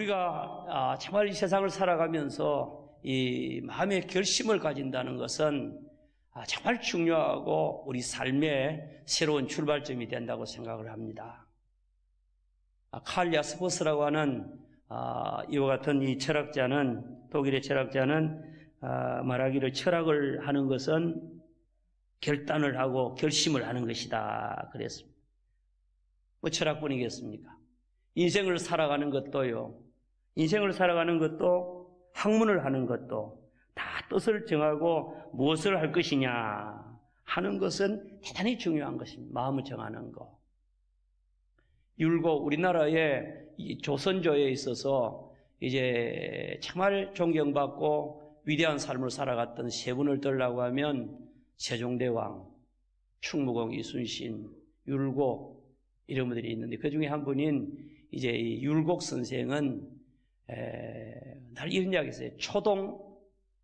우리가 정말 이 세상을 살아가면서 이 마음의 결심을 가진다는 것은 정말 중요하고 우리 삶의 새로운 출발점이 된다고 생각을 합니다. 칼 야스퍼스라고 하는 이와 같은 이 철학자는, 독일의 철학자는 말하기를 철학을 하는 것은 결단을 하고 결심을 하는 것이다 그랬습니다. 뭐 철학뿐이겠습니까? 인생을 살아가는 것도요, 인생을 살아가는 것도 학문을 하는 것도 다 뜻을 정하고 무엇을 할 것이냐 하는 것은 대단히 중요한 것입니다. 마음을 정하는 것. 율곡, 우리나라의 조선조에 있어서 이제 정말 존경받고 위대한 삶을 살아갔던 세 분을 들라고 하면 세종대왕, 충무공 이순신, 율곡 이런 분들이 있는데 그 중에 한 분인 이제 이 율곡 선생은 날 이런 이야기 했어요. 초동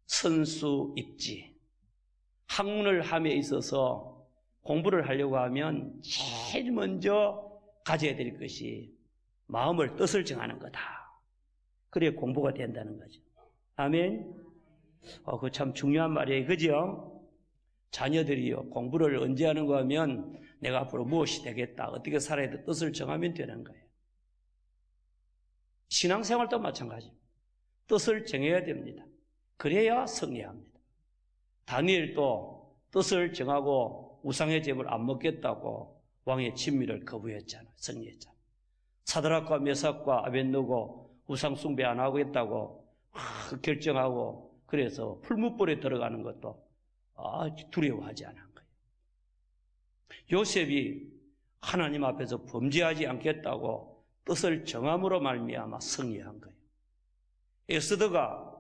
선수 입지. 학문을 함에 있어서 공부를 하려고 하면 제일 먼저 가져야 될 것이 마음을 뜻을 정하는 거다. 그래야 공부가 된다는 거죠. 아멘. 그거 참 중요한 말이에요. 그죠? 자녀들이요, 공부를 언제 하는가 하면 내가 앞으로 무엇이 되겠다, 어떻게 살아야 돼, 뜻을 정하면 되는 거예요. 신앙생활도 마찬가지입니다. 뜻을 정해야 됩니다. 그래야 승리합니다. 다니엘도 뜻을 정하고 우상의 제물 안 먹겠다고 왕의 진미를 거부했잖아요. 승리했잖아요. 사드락과 메삭과 아벳느고 우상 숭배 안 하겠다고 결정하고 그래서 풀무불에 들어가는 것도 두려워하지 않은 거예요. 요셉이 하나님 앞에서 범죄하지 않겠다고 뜻을 정함으로 말미암아 승리한 거예요. 에스더가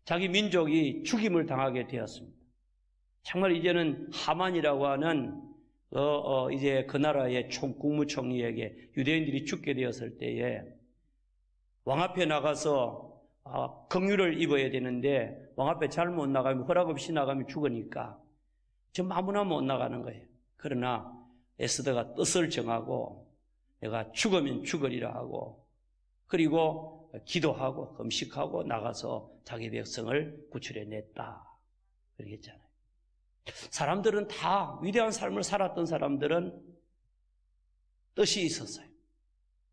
자기 민족이 죽임을 당하게 되었습니다. 정말 이제는 하만이라고 하는 이제 그 나라의 국무총리에게 유대인들이 죽게 되었을 때에 왕 앞에 나가서 긍휼을 입어야 되는데 왕 앞에 잘 못 나가면, 허락 없이 나가면 죽으니까 좀 아무나 못 나가는 거예요. 그러나 에스더가 뜻을 정하고 내가 죽으면 죽으리라 하고 그리고 기도하고 금식하고 나가서 자기 백성을 구출해냈다 그러겠잖아요. 사람들은 다 위대한 삶을 살았던 사람들은 뜻이 있었어요.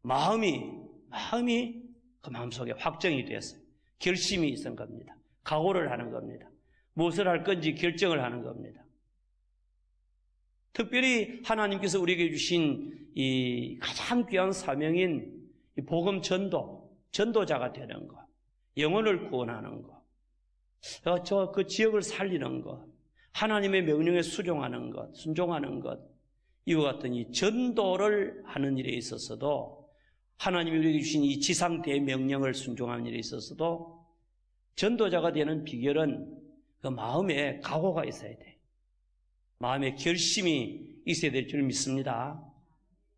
마음이 그 마음속에 확정이 됐어요. 결심이 있은 겁니다. 각오를 하는 겁니다. 무엇을 할 건지 결정을 하는 겁니다. 특별히 하나님께서 우리에게 주신 이 가장 귀한 사명인 이 복음 전도자가 되는 것, 영혼을 구원하는 것, 그 지역을 살리는 것, 하나님의 명령에 수종하는 것, 순종하는 것, 이와 같은 이 전도를 하는 일에 있어서도 하나님이 우리에게 주신 이 지상 대명령을 순종하는 일에 있어서도 전도자가 되는 비결은 그 마음에 각오가 있어야 돼. 마음에 결심이 있어야 될 줄 믿습니다.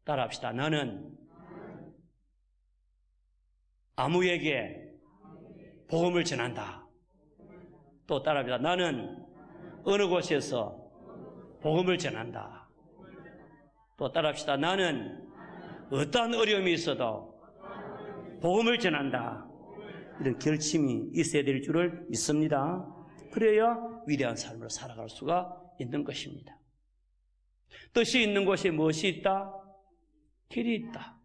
따라합시다. 나는 아무에게 복음을 전한다. 또 따라합시다. 나는 어느 곳에서 복음을 전한다. 또 따라합시다. 나는 어떠한 어려움이 있어도 복음을 전한다. 이런 결심이 있어야 될 줄을 믿습니다. 그래야 위대한 삶을 살아갈 수가 있는 것입니다. 뜻이 있는 곳에 무엇이 있다? 길이 있다.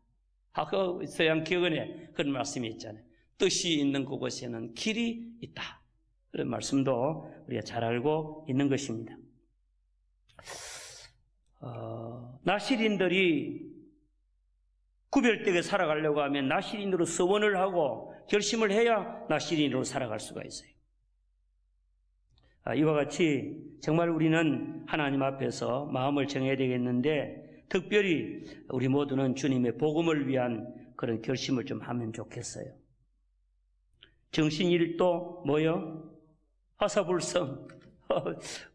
아까 서양 기원에 그런 말씀이 있잖아요. 뜻이 있는 그곳에는 길이 있다. 그런 말씀도 우리가 잘 알고 있는 것입니다. 나시린들이 구별되게 살아가려고 하면 나시린으로 서원을 하고 결심을 해야 나시린으로 살아갈 수가 있어요. 이와 같이 정말 우리는 하나님 앞에서 마음을 정해야 되겠는데 특별히 우리 모두는 주님의 복음을 위한 그런 결심을 좀 하면 좋겠어요. 정신일도 뭐요? 화사불성.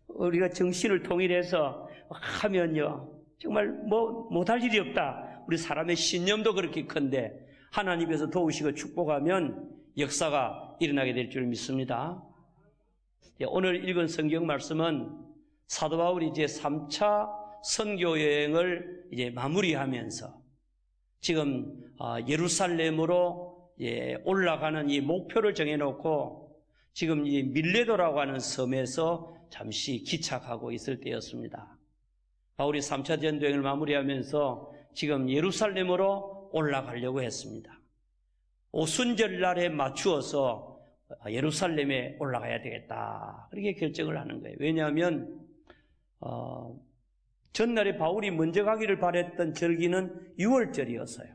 우리가 정신을 통일해서 하면요 정말 못할 일이 없다. 우리 사람의 신념도 그렇게 큰데 하나님께서 도우시고 축복하면 역사가 일어나게 될 줄 믿습니다. 오늘 읽은 성경 말씀은 사도 바울이 이제 3차 선교 여행을 이제 마무리하면서 지금 예루살렘으로 올라가는 이 목표를 정해놓고 지금 이 밀레도라고 하는 섬에서 잠시 기착하고 있을 때였습니다. 바울이 3차 전도행을 마무리하면서 지금 예루살렘으로 올라가려고 했습니다. 오순절 날에 맞추어서 예루살렘에 올라가야 되겠다, 그렇게 결정을 하는 거예요. 왜냐하면 전날에 바울이 먼저 가기를 바랬던 절기는 6월절이었어요.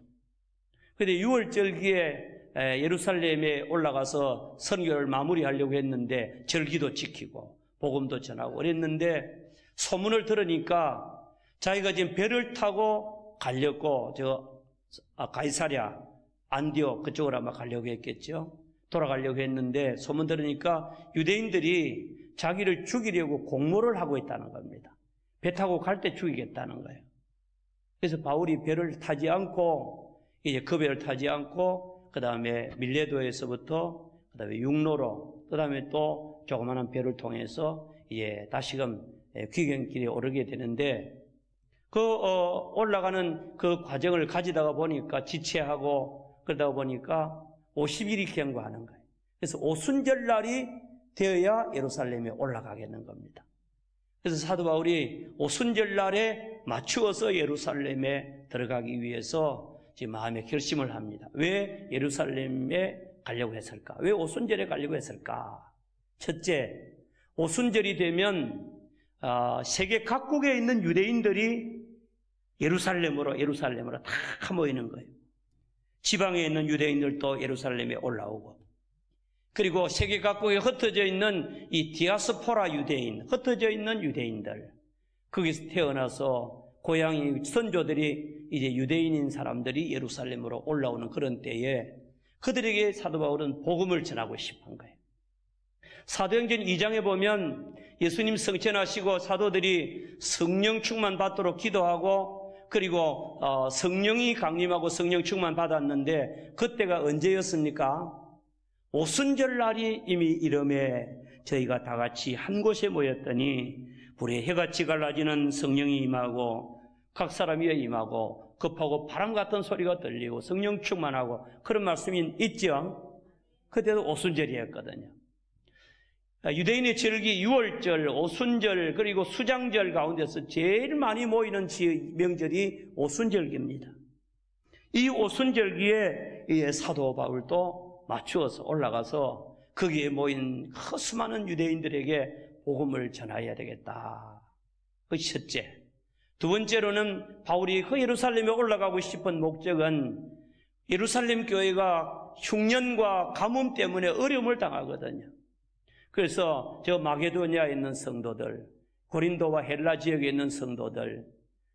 그런데 6월절기에 예루살렘에 올라가서 선교를 마무리하려고 했는데 절기도 지키고 복음도 전하고 그랬는데 소문을 들으니까 자기가 지금 배를 타고 가려고 가이사랴, 안디옥 그쪽으로 아마 가려고 했겠죠. 돌아가려고 했는데 소문 들으니까 유대인들이 자기를 죽이려고 공모를 하고 있다는 겁니다. 배 타고 갈 때 죽이겠다는 거예요. 그래서 바울이 배를 타지 않고 그 배를 타지 않고 그 다음에 밀레도에서부터 그 다음에 육로로 그 다음에 또 조그마한 배를 통해서 다시금 귀경길에 오르게 되는데 올라가는 그 과정을 가지다가 보니까 지체하고 그러다 보니까 50일이 경과하는 거예요. 그래서 오순절 날이 되어야 예루살렘에 올라가겠는 겁니다. 그래서 사도 바울이 오순절 날에 맞추어서 예루살렘에 들어가기 위해서 지금 마음의 결심을 합니다. 왜 예루살렘에 가려고 했을까? 왜 오순절에 가려고 했을까? 첫째, 오순절이 되면 세계 각국에 있는 유대인들이 예루살렘으로 다 모이는 거예요. 지방에 있는 유대인들도 예루살렘에 올라오고, 그리고 세계 각국에 흩어져 있는 이 디아스포라 유대인, 흩어져 있는 유대인들, 거기서 태어나서 고향의 선조들이 이제 유대인인 사람들이 예루살렘으로 올라오는 그런 때에 그들에게 사도 바울은 복음을 전하고 싶은 거예요. 사도행전 2장에 보면 예수님 승천하시고 사도들이 성령 충만 받도록 기도하고, 그리고 성령이 강림하고 성령 충만 받았는데 그때가 언제였습니까? 오순절 날이 이미 이름에 저희가 다 같이 한 곳에 모였더니 불에 해같이 갈라지는 성령이 임하고 각 사람 위에 임하고 급하고 바람 같은 소리가 들리고 성령 충만하고 그런 말씀이 있죠. 그때도 오순절이었거든요. 유대인의 절기 6월절, 오순절, 그리고 수장절 가운데서 제일 많이 모이는 명절이 오순절기입니다. 이 오순절기에 사도 바울도 맞추어서 올라가서 거기에 모인 수많은 유대인들에게 복음을 전해야 되겠다. 그 첫째. 두 번째로는 바울이 그 예루살렘에 올라가고 싶은 목적은 예루살렘 교회가 흉년과 가뭄 때문에 어려움을 당하거든요. 그래서 저 마게도니아에 있는 성도들, 고린도와 헬라 지역에 있는 성도들,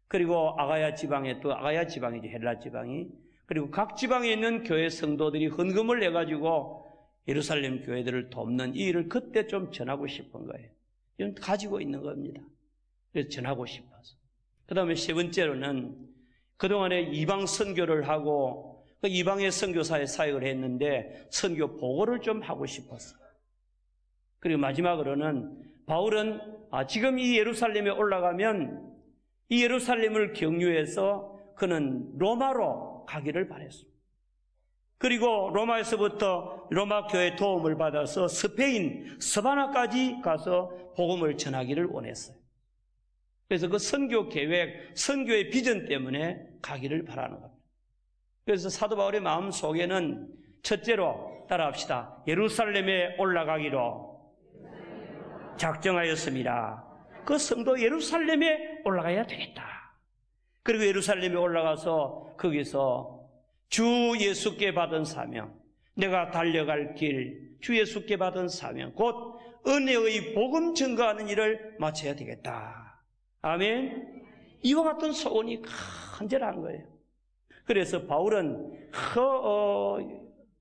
그리고 아가야 지방에 또 아가야 지방이죠, 헬라 지방이. 그리고 각 지방에 있는 교회 성도들이 헌금을 내가지고 예루살렘 교회들을 돕는 이 일을 그때 좀 전하고 싶은 거예요. 이건 가지고 있는 겁니다. 그래서 전하고 싶어서. 그 다음에 세 번째로는 그동안에 이방 선교를 하고 그 이방의 선교사의 사역을 했는데 선교 보고를 좀 하고 싶었어요. 그리고 마지막으로는 바울은 지금 이 예루살렘에 올라가면 이 예루살렘을 경유해서 그는 로마로 가기를 바랬습니다. 그리고 로마에서부터 로마 교회 도움을 받아서 스페인 스바나까지 가서 복음을 전하기를 원했어요. 그래서 그 선교 계획, 선교의 비전 때문에 가기를 바라는 겁니다. 그래서 사도 바울의 마음 속에는 첫째로 따라합시다. 예루살렘에 올라가기로 작정하였습니다. 그 성도 예루살렘에 올라가야 되겠다. 그리고 예루살렘에 올라가서 거기서 주 예수께 받은 사명, 내가 달려갈 길, 주 예수께 받은 사명, 곧 은혜의 복음 증거하는 일을 마쳐야 되겠다. 아멘. 이와 같은 소원이 간절한 거예요. 그래서 바울은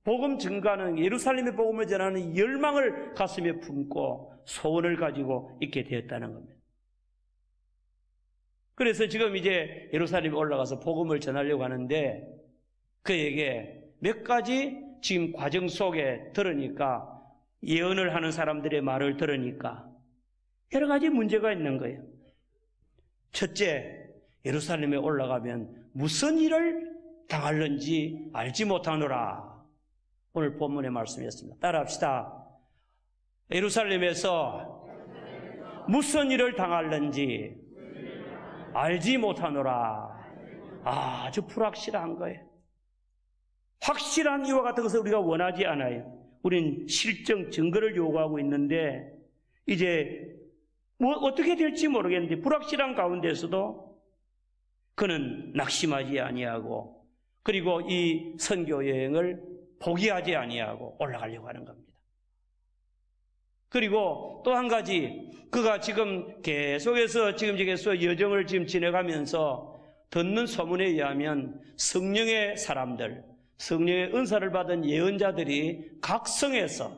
복음 증거하는 예루살렘의 복음을 전하는 열망을 가슴에 품고 소원을 가지고 있게 되었다는 겁니다. 그래서 지금 이제 예루살렘에 올라가서 복음을 전하려고 하는데 그에게 몇 가지 지금 과정 속에 들으니까 예언을 하는 사람들의 말을 들으니까 여러 가지 문제가 있는 거예요. 첫째, 예루살렘에 올라가면 무슨 일을 당할는지 알지 못하노라. 오늘 본문의 말씀이었습니다. 따라합시다. 예루살렘에서 무슨 일을 당할는지 알지 못하노라. 아주 불확실한 거예요. 확실한 이와 같은 것을 우리가 원하지 않아요. 우리는 실정, 증거를 요구하고 있는데 이제 어떻게 될지 모르겠는데 불확실한 가운데서도 그는 낙심하지 아니하고 그리고 이 선교 여행을 포기하지 아니하고 올라가려고 하는 겁니다. 그리고 또 한 가지, 그가 지금 계속해서 여정을 지금 지내가면서 듣는 소문에 의하면 성령의 사람들, 성령의 은사를 받은 예언자들이 각 성에서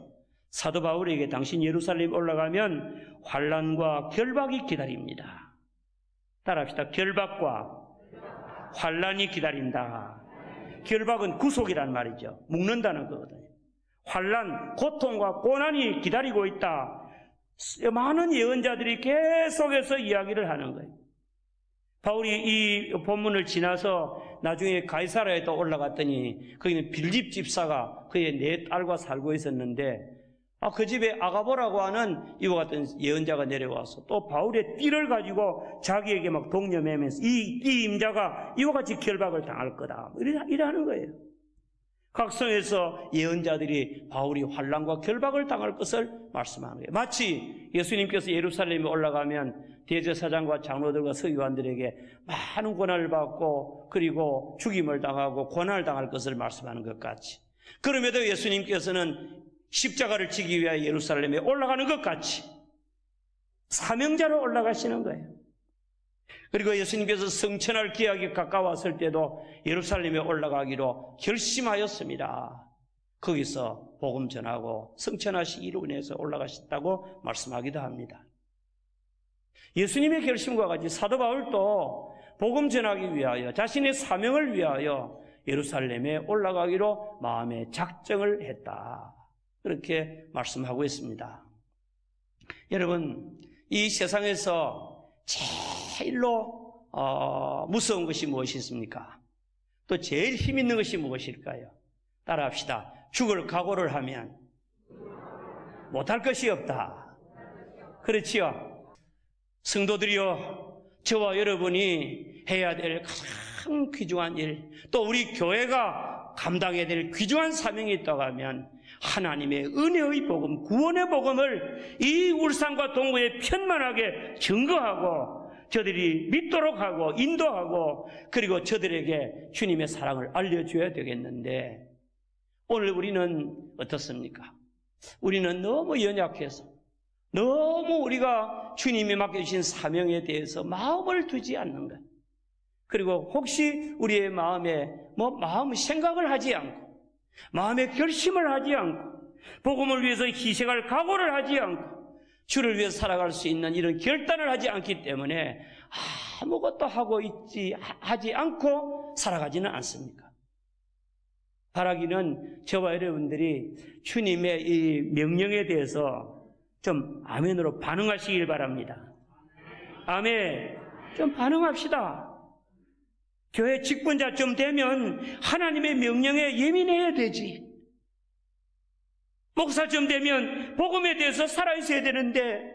사도 바울에게 당신 예루살렘 올라가면 환난과 결박이 기다립니다. 따라합시다. 결박과 환난이 기다린다. 결박은 구속이란 말이죠. 묶는다는 거거든요. 환난, 고통과 고난이 기다리고 있다. 많은 예언자들이 계속해서 이야기를 하는 거예요. 바울이 이 본문을 지나서 나중에 가이사라에 또 올라갔더니 거기는 빌립 집사가 그의 네 딸과 살고 있었는데 그 집에 아가보라고 하는 이와 같은 예언자가 내려와서 또 바울의 띠를 가지고 자기에게 막 독려매면서 이 띠 임자가 이와 같이 결박을 당할 거다. 이러는 거예요. 각 성에서 예언자들이 바울이 환난과 결박을 당할 것을 말씀하는 거예요. 마치 예수님께서 예루살렘에 올라가면 대제사장과 장로들과 서기관들에게 많은 고난을 받고 그리고 죽임을 당하고 고난을 당할 것을 말씀하는 것 같이, 그럼에도 예수님께서는 십자가를 지기 위하여 예루살렘에 올라가는 것 같이 사명자로 올라가시는 거예요. 그리고 예수님께서 성천할 기약이 가까웠을 때도 예루살렘에 올라가기로 결심하였습니다. 거기서 복음 전하고 성천하시기로 인해서 올라가셨다고 말씀하기도 합니다. 예수님의 결심과 같이 사도 바울도 복음 전하기 위하여 자신의 사명을 위하여 예루살렘에 올라가기로 마음의 작정을 했다. 그렇게 말씀하고 있습니다. 여러분, 이 세상에서 제일로 무서운 것이 무엇이 있습니까? 또 제일 힘 있는 것이 무엇일까요? 따라합시다. 죽을 각오를 하면 못할 것이 없다. 그렇지요? 성도들이요, 저와 여러분이 해야 될 가장 귀중한 일, 또 우리 교회가 감당해야 될 귀중한 사명이 있다고 하면 하나님의 은혜의 복음, 구원의 복음을 이 울산과 동구에 편만하게 증거하고 저들이 믿도록 하고 인도하고 그리고 저들에게 주님의 사랑을 알려줘야 되겠는데, 오늘 우리는 어떻습니까? 우리는 너무 연약해서 너무 우리가 주님이 맡겨주신 사명에 대해서 마음을 두지 않는 것, 그리고 혹시 우리의 마음에 마음 생각을 하지 않고 마음의 결심을 하지 않고 복음을 위해서 희생할 각오를 하지 않고 주를 위해 살아갈 수 있는 이런 결단을 하지 않기 때문에 아무것도 하지 않고 살아가지는 않습니까? 바라기는 저와 여러분들이 주님의 이 명령에 대해서 좀 아멘으로 반응하시길 바랍니다. 아멘. 좀 반응합시다. 교회 직분자쯤 되면 하나님의 명령에 예민해야 되지. 목사쯤 되면 복음에 대해서 살아있어야 되는데,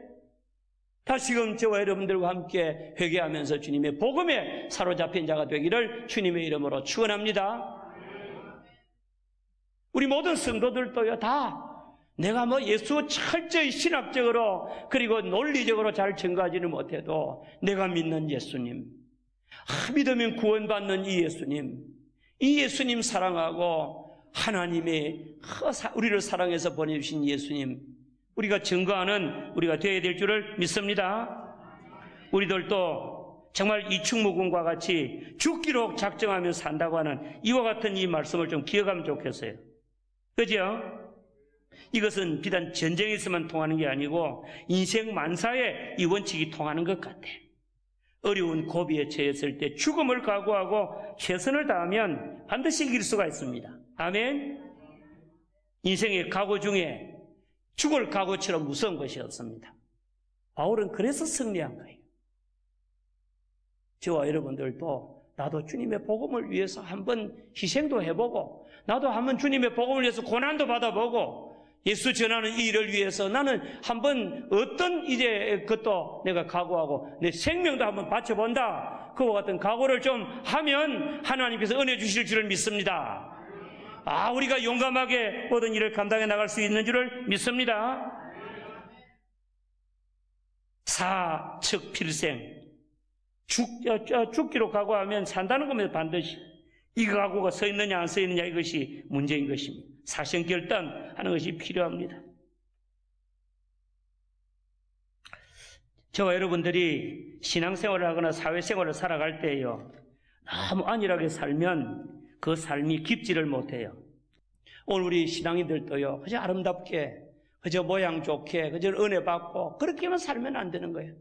다시금 저와 여러분들과 함께 회개하면서 주님의 복음에 사로잡힌 자가 되기를 주님의 이름으로 축원합니다. 우리 모든 성도들도요, 다 내가 예수 철저히 신학적으로 그리고 논리적으로 잘 증거하지는 못해도 내가 믿는 예수님, 믿으면 구원받는 이 예수님 사랑하고 하나님의 우리를 사랑해서 보내주신 예수님, 우리가 증거하는 우리가 되어야 될 줄을 믿습니다. 우리들도 정말 이충무군과 같이 죽기로 작정하며 산다고 하는 이와 같은 이 말씀을 좀 기억하면 좋겠어요. 그죠? 이것은 비단 전쟁에서만 통하는 게 아니고 인생 만사에 이 원칙이 통하는 것 같아. 어려운 고비에 처했을 때 죽음을 각오하고 최선을 다하면 반드시 이길 수가 있습니다. 아멘. 인생의 각오 중에 죽을 각오처럼 무서운 것이 없습니다. 바울은 그래서 승리한 거예요. 저와 여러분들도 나도 주님의 복음을 위해서 한번 희생도 해보고 나도 한번 주님의 복음을 위해서 고난도 받아보고 예수 전하는 이 일을 위해서 나는 한번 어떤 이제 그것도 내가 각오하고 내 생명도 한번 바쳐본다. 그와 같은 각오를 좀 하면 하나님께서 은혜 주실 줄을 믿습니다. 우리가 용감하게 모든 일을 감당해 나갈 수 있는 줄을 믿습니다. 사측 필생. 죽기로 각오하면 산다는 겁니다. 반드시. 이 각오가 서 있느냐 안 서 있느냐 이것이 문제인 것입니다. 사생결단하는 것이 필요합니다. 저와 여러분들이 신앙생활을 하거나 사회생활을 살아갈 때요, 너무 안일하게 살면 그 삶이 깊지를 못해요. 오늘 우리 신앙인들도요, 그저 아름답게, 그저 모양 좋게, 그저 은혜 받고 그렇게만 살면 안 되는 거예요.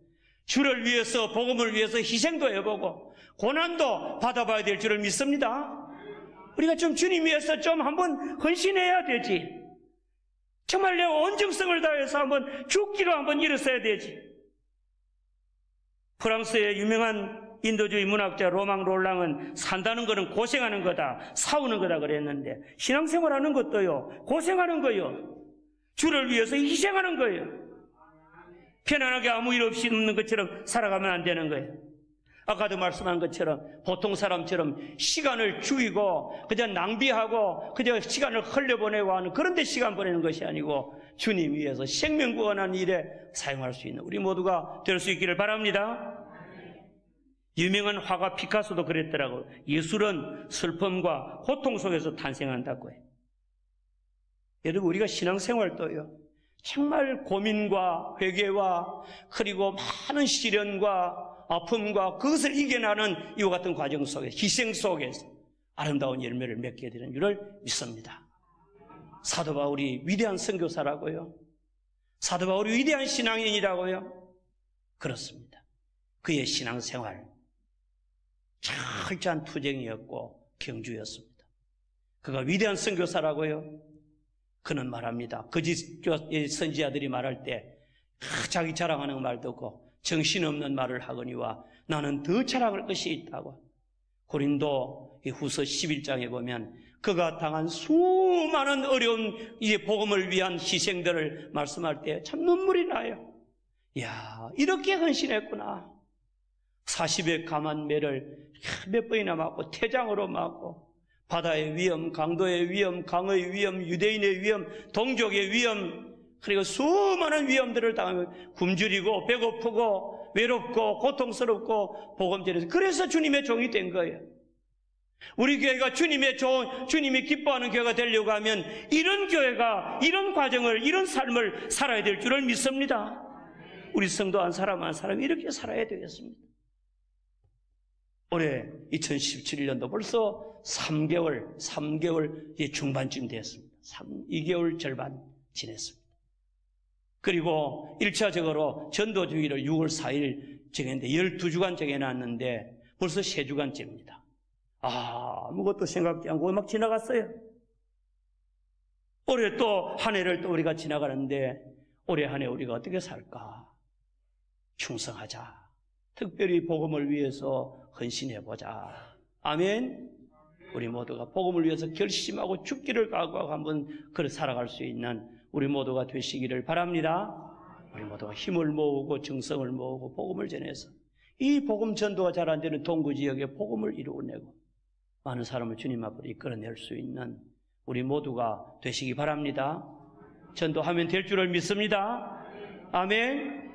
주를 위해서, 복음을 위해서 희생도 해보고 고난도 받아봐야 될 줄을 믿습니다. 우리가 좀 주님 위해서 좀 한번 헌신해야 되지. 정말 내 온정성을 다해서 한번 죽기로 한번 일어서야 되지. 프랑스의 유명한 인도주의 문학자 로망 롤랑은 산다는 것은 고생하는 거다, 싸우는 거다 그랬는데, 신앙생활하는 것도요, 고생하는 거예요. 주를 위해서 희생하는 거예요. 편안하게 아무 일 없이 있는 것처럼 살아가면 안 되는 거예요. 아까도 말씀한 것처럼 보통 사람처럼 시간을 죽이고 그저 낭비하고 그저 시간을 흘려보내고 하는 그런 데 시간 보내는 것이 아니고 주님 위해서 생명 구원하는 일에 사용할 수 있는 우리 모두가 될 수 있기를 바랍니다. 유명한 화가 피카소도 그랬더라고요. 예술은 슬픔과 고통 속에서 탄생한다고 해요. 여러분, 우리가 신앙생활도요, 정말 고민과 회개와 그리고 많은 시련과 아픔과 그것을 이겨나는 이와 같은 과정 속에서, 희생 속에서 아름다운 열매를 맺게 되는 줄을 믿습니다. 사도 바울이 위대한 선교사라고요, 사도 바울이 위대한 신앙인이라고요. 그렇습니다. 그의 신앙생활 철저한 투쟁이었고 경주였습니다. 그가 위대한 선교사라고요. 그는 말합니다. 거짓 선지자들이 말할 때 자기 자랑하는 말 듣고 정신없는 말을 하거니와 나는 더 자랑할 것이 있다고. 고린도 후서 11장에 보면 그가 당한 수많은 어려운 이 복음을 위한 희생들을 말씀할 때 참 눈물이 나요. 이야, 이렇게 헌신했구나. 40의 감한 매를 몇 번이나 맞고 태장으로 맞고 바다의 위험, 강도의 위험, 강의 위험, 유대인의 위험, 동족의 위험, 그리고 수많은 위험들을 당하면 굶주리고 배고프고 외롭고 고통스럽고 복음 전해서 그래서 주님의 종이 된 거예요. 우리 교회가 주님의 종, 주님이 기뻐하는 교회가 되려고 하면 이런 교회가 이런 과정을, 이런 삶을 살아야 될 줄을 믿습니다. 우리 성도 한 사람 한 사람이 이렇게 살아야 되겠습니다. 올해 2017년도 벌써 3개월 중반쯤 됐습니다. 2개월 절반 지냈습니다. 그리고 1차적으로 전도주의를 6월 4일 정했는데 12주간 정해놨는데 벌써 3주간째입니다. 아무것도 생각지 않고 막 지나갔어요. 올해 또 한 해를 또 우리가 지나가는데 올해 한 해 우리가 어떻게 살까? 충성하자. 특별히 복음을 위해서 헌신해보자. 아멘. 우리 모두가 복음을 위해서 결심하고 죽기를 각오하고 한번 그렇게 살아갈 수 있는 우리 모두가 되시기를 바랍니다. 우리 모두가 힘을 모으고 정성을 모으고 복음을 전해서 이 복음 전도가 잘 안 되는 동구 지역에 복음을 이루어내고 많은 사람을 주님 앞으로 이끌어낼 수 있는 우리 모두가 되시기 바랍니다. 전도하면 될 줄을 믿습니다. 아멘.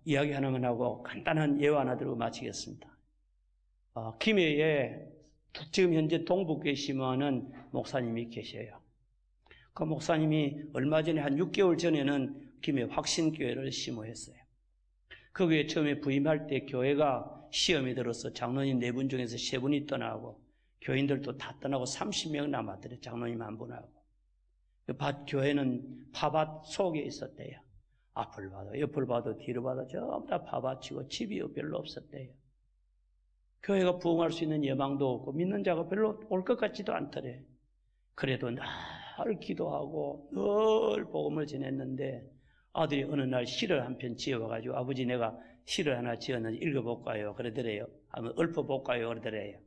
이야기 하나만 하고 간단한 예화 하나 들고 마치겠습니다. 김해에 지금 현재 동북교회 심어하는 목사님이 계셔요. 그 목사님이 얼마 전에 한 6개월 전에는 김해 확신교회를 심어했어요. 그 교회 처음에 부임할 때 교회가 시험이 들어서 장로님 4분 중에서 3분이 떠나고 교인들도 다 떠나고 30명 남았더래요. 장로님 1분하고. 그 교회는 파밭 속에 있었대요. 앞을 봐도 옆을 봐도 뒤를 봐도 전부 다 파밭이고 집이 별로 없었대요. 교회가 부흥할 수 있는 예망도 없고 믿는 자가 별로 올 것 같지도 않더래. 그래도 늘 기도하고 늘 복음을 전했는데 아들이 어느 날 시를 한 편 지어와가지고 아버지 내가 시를 하나 지었는데 읽어볼까요? 그러더래요. 한번 읊어볼까요? 그러더래요.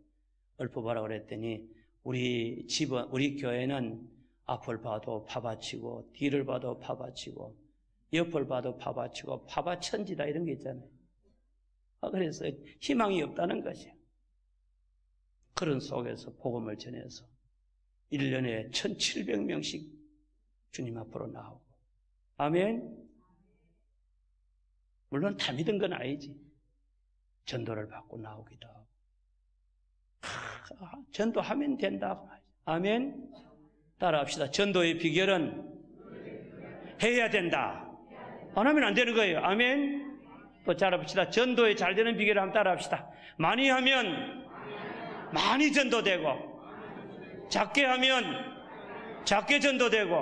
읊어보라 그랬더니 우리 집은, 우리 교회는 앞을 봐도 파받치고 뒤를 봐도 파받치고 옆을 봐도 파받치고 파받천지다 이런 게 있잖아요. 그래서 희망이 없다는 거죠. 그런 속에서 복음을 전해서 1년에 1700명씩 주님 앞으로 나오고, 아멘. 물론 다 믿은 건 아니지. 전도를 받고 나오기도 하고. 전도하면 된다. 아멘. 따라합시다. 전도의 비결은 해야 된다. 안 하면 안 되는 거예요. 아멘. 또 따라합시다. 전도에 잘 되는 비결을 한번 따라합시다. 많이 하면 많이 전도되고, 작게 하면 작게 전도되고,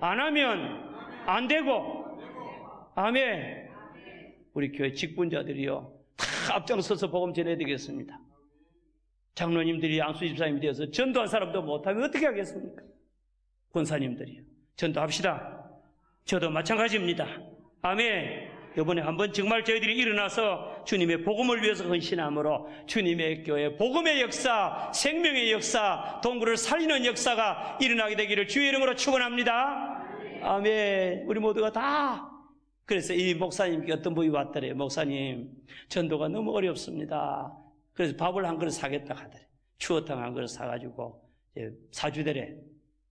안 하면 안 되고. 아멘. 우리 교회 직분자들이요, 다 앞장서서 복음 전해야 되겠습니다. 장로님들이 안수 집사님이 되어서 전도한 사람도 못하면 어떻게 하겠습니까? 권사님들이요, 전도합시다. 저도 마찬가지입니다. 아멘. 이번에 한번 정말 저희들이 일어나서 주님의 복음을 위해서 헌신함으로 주님의 교회 복음의 역사, 생명의 역사, 동굴을 살리는 역사가 일어나게 되기를 주의 이름으로 축원합니다. 아멘. 우리 모두가 다. 그래서 이 목사님께 어떤 분이 왔더래요. 목사님, 전도가 너무 어렵습니다. 그래서 밥을 한 그릇 사겠다 하더래. 추어탕 한 그릇 사가지고 사주더래.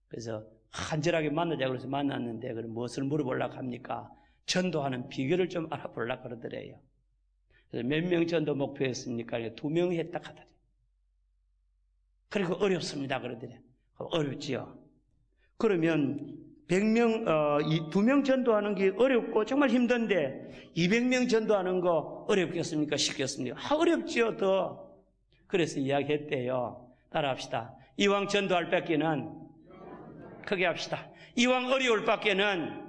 그래서 간절하게 만나자고 그래서 만났는데, 그럼 무엇을 물어보려고 합니까? 전도하는 비결을 좀 알아보려고 그러더래요. 그래서 몇 명 전도 목표했습니까? 2명 했다 하더래. 그리고 어렵습니다 그러더래. 어렵지요. 그러면 100명, 2명 전도하는 게 어렵고 정말 힘든데 200명 전도하는 거 어렵겠습니까? 쉽겠습니까? 어렵지요 더. 그래서 이야기했대요. 따라합시다. 이왕 전도할 밖에는, 크게 합시다. 이왕 어려울 밖에는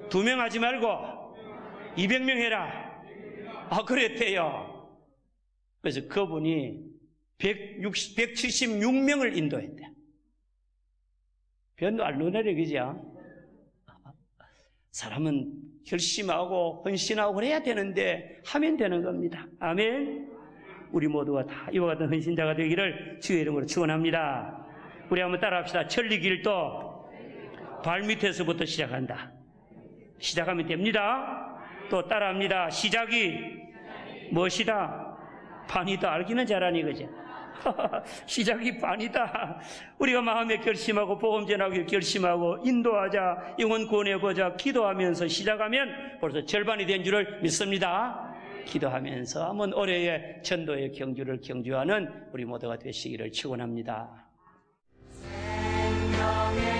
2명 하지 말고 200명 해라. 그랬대요. 그래서 그분이 176명을 인도했대. 변도 알로네래, 그죠? 사람은 결심하고 헌신하고 그래야 되는데 하면 되는 겁니다. 아멘. 우리 모두가 다 이와 같은 헌신자가 되기를 주의 이름으로 축원합니다. 우리 한번 따라합시다. 천리길도 발밑에서부터 시작한다. 시작하면 됩니다. 또 따라합니다. 시작이 무엇이다? 반이다. 알기는 잘하니, 그죠? 시작이 반이다. 우리가 마음에 결심하고 복음 전하기 결심하고 인도하자, 영혼 구원해보자 기도하면서 시작하면 벌써 절반이 된 줄을 믿습니다. 기도하면서 한번 올해의 전도의 경주를 경주하는 우리 모두가 되시기를 축원합니다. 생명의